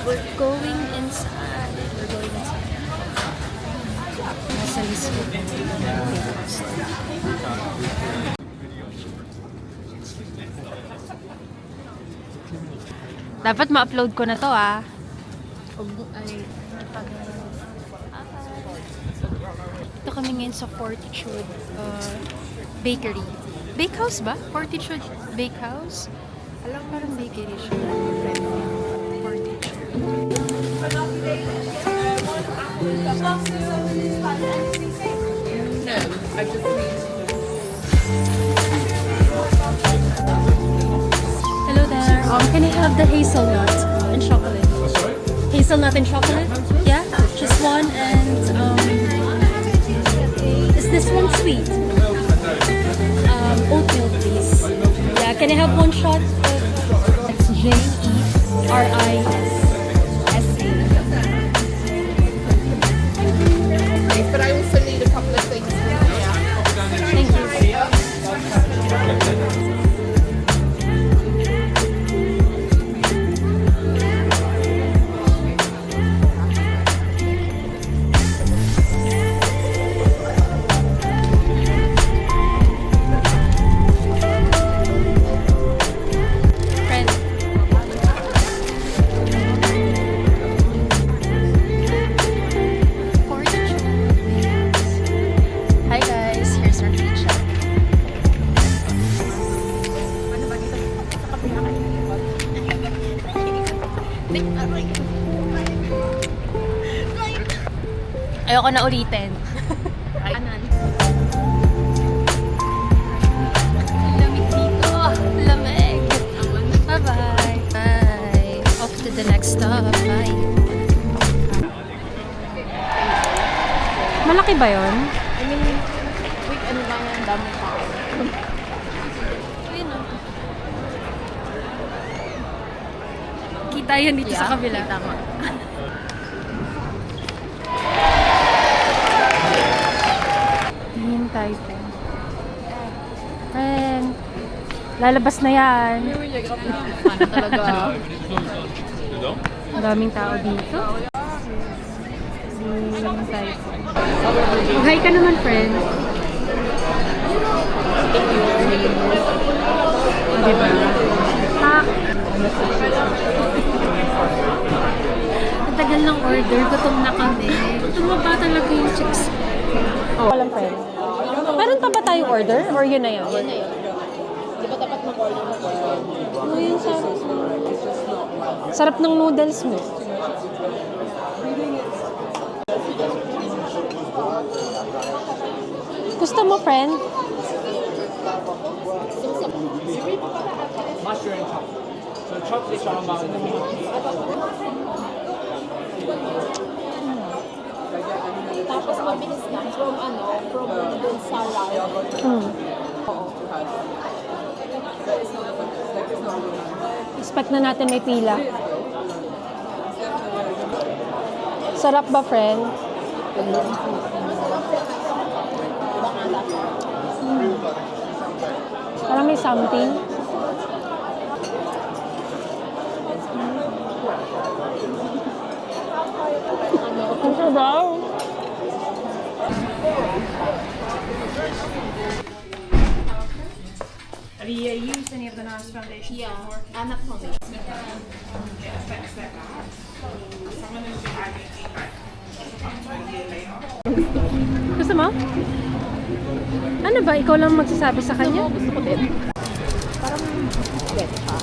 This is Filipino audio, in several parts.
We're going inside. We're going inside. Nasa list ko. Dapat ma-upload ko na to Ito kami ngayon sa Fortitude Bakery. Bakehouse ba? Fortitude Bakehouse? Alam ko parang bakery siya. Fortitude. Hello there. Can I have the hazelnut and chocolate? Hazelnut and chocolate? Yeah, just one. And is this one sweet? Oatmeal, please. Yeah, can I have one shot? It's JERISA. But I also need a couple of things. Thank you. Ayoko na ulitin. Anan. Lamig dito. Lamig. Bye-bye. Bye. Off to the next stop. Bye. Malaki ba yun? I mean, weekend lang yan, dami pa. Ayun o. Kita yan dito sa kabila. Kita mo. Tayo. Friend, lalabas na yan. Ano talaga? Ang daming tao dito. Tayo. Hi ka naman, friend. Diba? Ang tagal ng order, gutom na kami. Tumaba talaga yung chicks. Walang friend. Meron pa ba tayong order? Or yun na yun? Yun na yun. Di ba dapat mag-order mo? Ano yun sa... Sarap ng noodles mo. Gusto mo, friend? Mushroom and chocolate. So chocolate shawarma and then Tapos mabilis na from dun sa line. Expect na natin may pila. Sarap ba, friend? Parang may something. Ang sabaw. Have you used any of the NARS foundation before? Anak foundation. Gusto mo? Ano ba? Ikaw lang magsasabi sa kanya? Gusto ko din. Parang wet pa.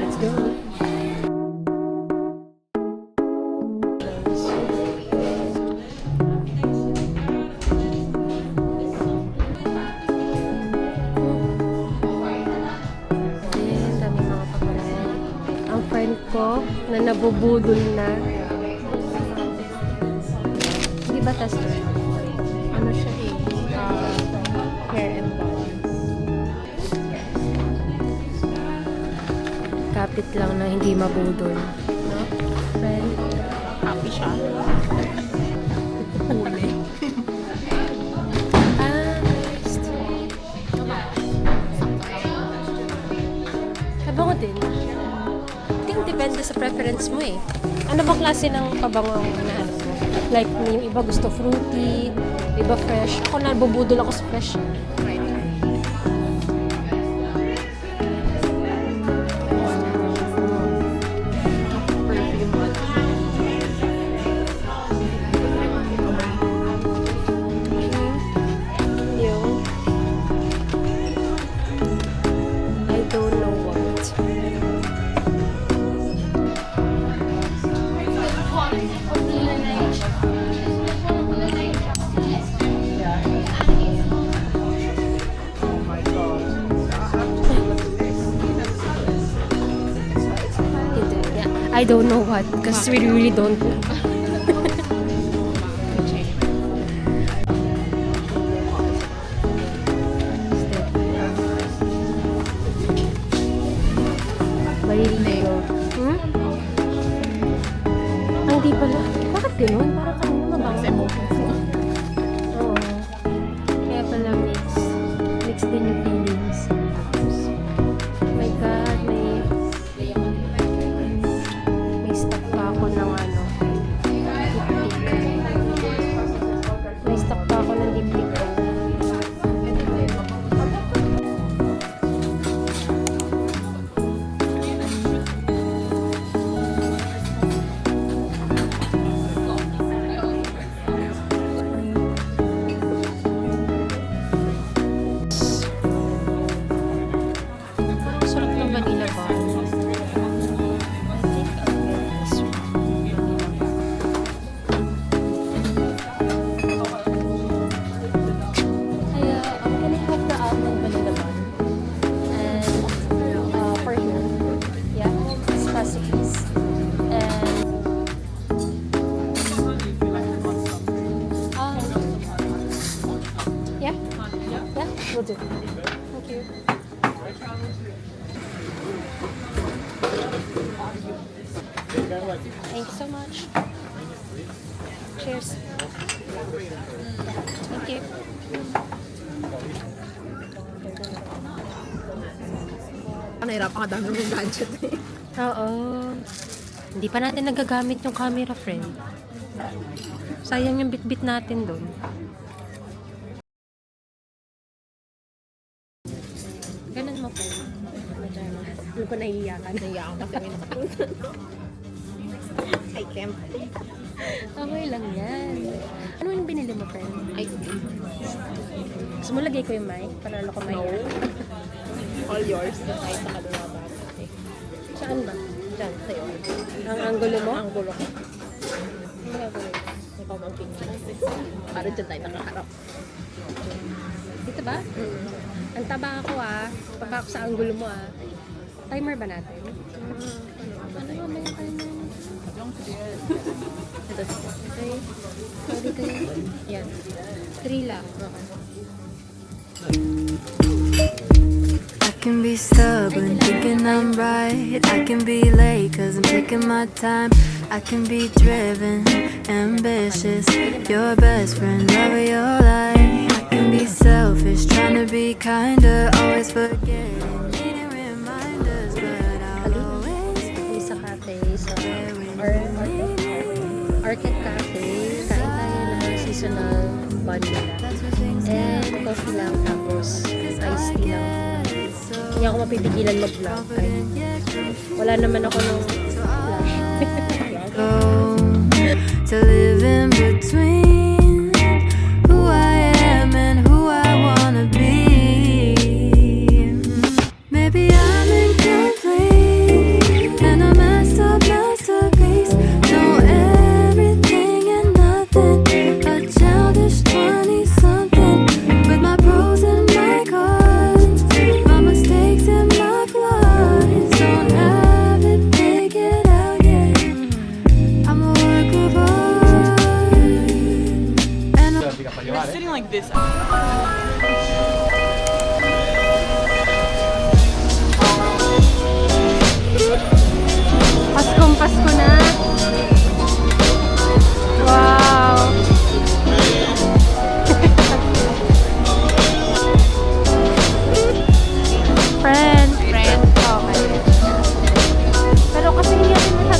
Let's go. Ko na nabubudol na. Di ba tester? Ano siya hair and balance. Kapit lang na hindi mabudol. No? Friend? Happy siya. Huli. preference mo eh. Ano ba klase ng pabango na ano? Like, yung iba gusto fruity, yung iba fresh. Ako nabubudol ako sa fresh. Yung I don't know what. Yeah, I don't know what because we really don't know. Maliligo. Hmm? Ay, hindi pala. Bakit ganun? Parang kanina mabango. Oo. Kaya pala mix. Mix din yung feelings. Oh my God, may stock pa ako ng ano. Diptik. May stock pa ako ng diptik ko. Sarap ng vanilla bar. I think I'll get this one. Kaya, I'm gonna have the almond vanilla bar. And, for here. Yeah, spicy please. And, yeah? Yeah, we'll do. Thank you. Thank you so much. Cheers. Thank you. Nahirapan ka dami ng gadget eh. Oo. Hindi pa natin nagagamit yung camera, friend. Sayang yung bit-bit natin doon. Ganun mo po. Ano pa nahihiyakan? Nahiya ako kasi may nakatulad. I can't. Okay lang yan. Ano yung binili mo, friend? I see. Gusto mo lagay ko yung mic? Panalo ko mic. No. All yours. Kahit sa kalulaba. Saan ba? Diyan, sa'yo. Ang anggulo mo? Ang gulo ko. Ang anggulo. May pamangking. Para dyan tayo nakaharap. Dito ba? Ang taba ako Taba ako sa anggulo mo Timer ba natin? Ano ba may timer? Okay. Pwede kayo. Yan. 3 lang. Okay. I can be stubborn, thinking I'm right. I can be late, cause I'm taking my time. I can be driven, ambitious. Your best friend, love of your life. I can be selfish, trying to be kinder. Always forgetting, needing reminders. But I'll always May be sa cafe, sa there when you need me. Orchid Cafe. Kain tayo ng seasonal vanilla. And coffee lang, tapos iced tea lang. Hindi ako mapipigilan mag-vlog. Wala naman ako ng flash. Go to live in between who I am and who I wanna be. Maybe I'm incomplete and a messed up masterpiece. Know everything and nothing. A childish 20-something with my pros and my cons, my mistakes and my flaws. Don't have it figured out yet. I'm a work of art. And You're Sitting like this. Paskong Pasko na. Wow. Friend. Friend. Okay. Pero kasi hindi natin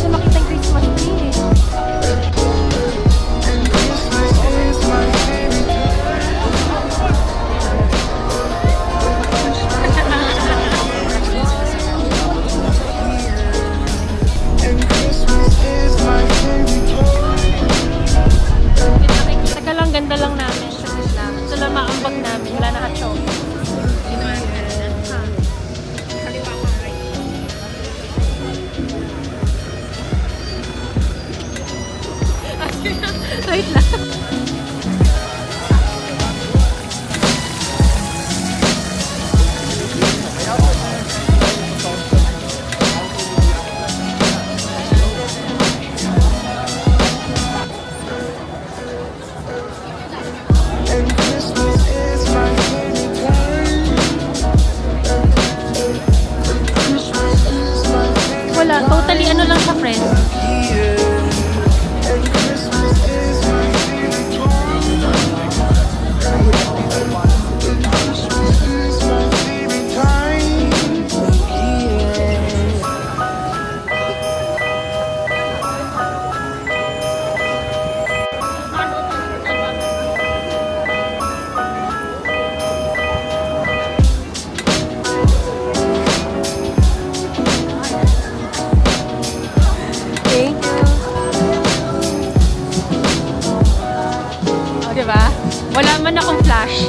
ba? Wala man akong flash.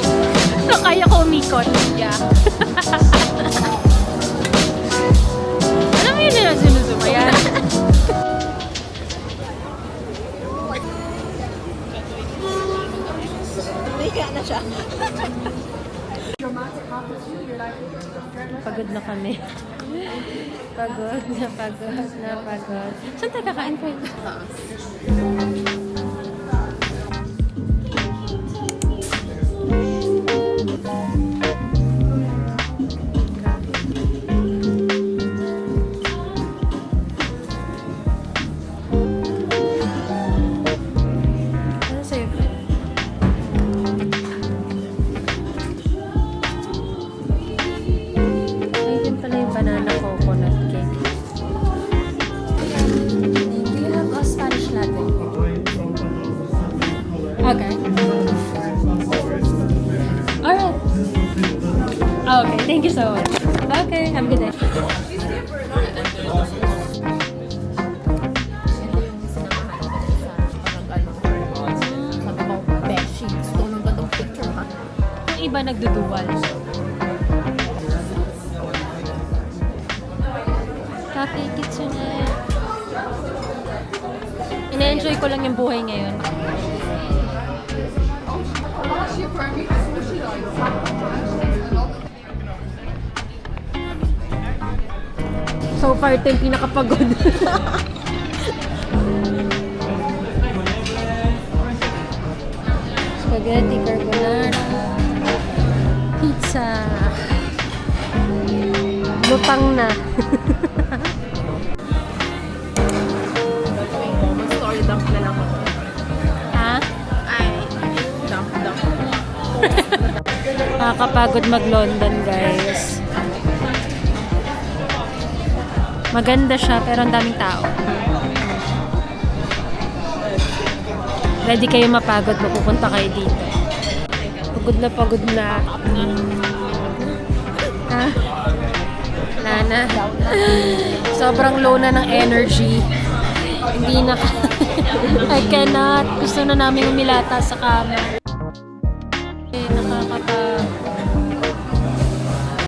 So, kaya ko umikot. Yeah. Alam mo yun na sinusuma yan? Pagod na kami. Pagod. Saan tayo kakain po yun? Ano sa'yo? Ay, din pala yung banana coconut cake. Do you have a Spanish latte? Okay. Alright. Okay, thank you so much. Okay, have a good day. Sabi ko, Beshi, gusto ko ng gandang picture ha. Yung iba nagduduwal. Cafe kitchenette. Ina-enjoy ko lang yung buhay ngayon. So far, ito yung pinakapagod. Spaghetti carbonara. Pizza. Lutang na. Mag-story dump na lang ako. Ha? Ay, dump. Nakakapagod mag-London, guys. Maganda siya, pero ang daming tao. Ready kayo mapagod, mapupunta kayo dito. Pagod na. Ha? Wala na. Sobrang low na ng energy. Hindi na. I cannot. Gusto na namin umilata sa kama.